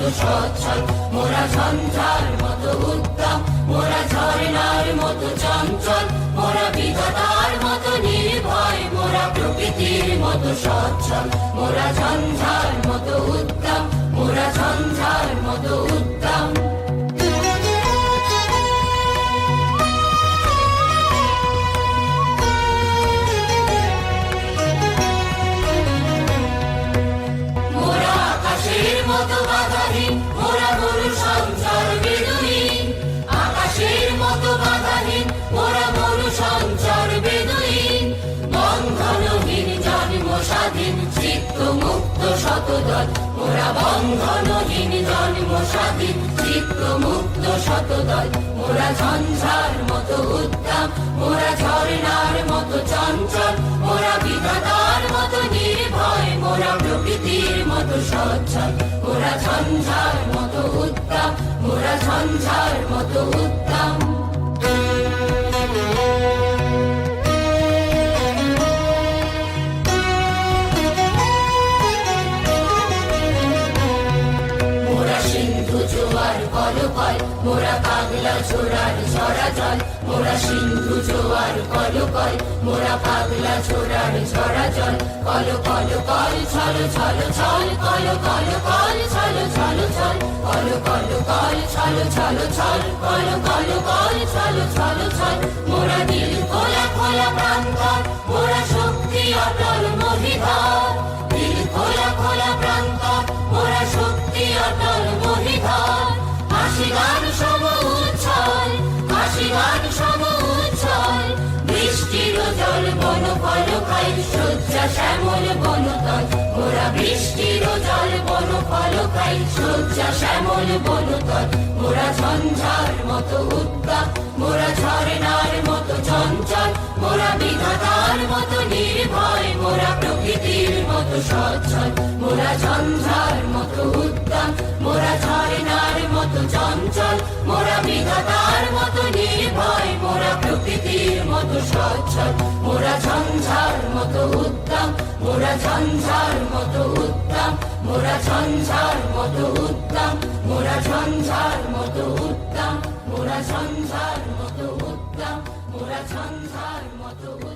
মতো সচ্ছল, মোরা ঝঞ্ঝার মতো উত্তম, মোরা ঝর্ণার মতো চঞ্চল, মোরা বিধাতার মতো নির্ভয়, মোরা প্রকৃতির মতো সচ্ছল, মোরা ঝঞ্ঝার মতো উত্তম, মোরা ঝঞ্ঝার মতো উত্তম। মোরা আকাশের মতো বাধাহীন, মোরা মরু সঞ্চার বেদুইন, আকাশের মতো বাধাহীন, মোরা মরু সঞ্চার বেদুইন, বন্ধনহীন জন্ম স্বাধীন, চিত্ত মুক্ত শতদল, মোরা বন্ধনহীন জন্ম স্বাধীন, চিত্ত মুক্ত শতদল, মোরা ঝঞ্ঝার মতো উত্তম, মোরা ঝর্ণার মতো চঞ্চল, মোরা বিধাতার মতো নির্ভয়, মোরা প্রকৃতির মতো সচ্ছল, মোরা ঝঞ্ঝার মতো উত্তম, মোরা ঝঞ্ঝার মতো উত্তম। মোরা সিন্ধু জোয়ার কলকল, মোরা পাগলা ছোড়ার ঝরা জল, মোরা সিন্ধু জোয়ার কলকল, মোরা পাগলা ছোড়ার ঝরা জল, কল কল কল ছল ছল ছল, কল কল কল ছল ছল ছল, কল কল কল ছল ছল ছল, কল কল কল ছল ছল ছল, মোরা দিল খোলা খোলা প্রান্তর, মোরা শক্তি অটল মহিধর, দিল খোলা খোলা প্রান্তর, মোরা শক্তি অটল মহিধর, হাসি গান সম উচ্ছল, হাসি গান সম উচ্ছল, বৃষ্টির জল বন ফল খাই, শয্যা শ্যামল বনতল, মোরা বৃষ্টির জল বন ফল খাই, শয্যা শ্যামল বনতল, মোরা ঝঞ্ঝার মতো উত্তম, মোরা ঝর্ণার মতো চঞ্চল, মোরা বিধাতার মতো নির্ভয়, মোরা প্রকৃতির মতো সচ্ছল, মোরা ঝঞ্ঝার মতো উত্তম, মোরা ঝর্ণার মতো চঞ্চল, মোরা বিধাতার মতো নির্ভয়, মোরা প্রকৃতির মতো সচ্ছল, মোরা ঝঞ্ঝার মতো উত্তম, মোরা ঝঞ্ঝার মতো উত্তম, মোরা ঝঞ্ঝার মতো উত্তম, মোরা ঝঞ্ঝার মতো উত্তম, মোরা ঝঞ্ঝার মতো উত্তম, মোরা ঝঞ্ঝার মতো উত্তম।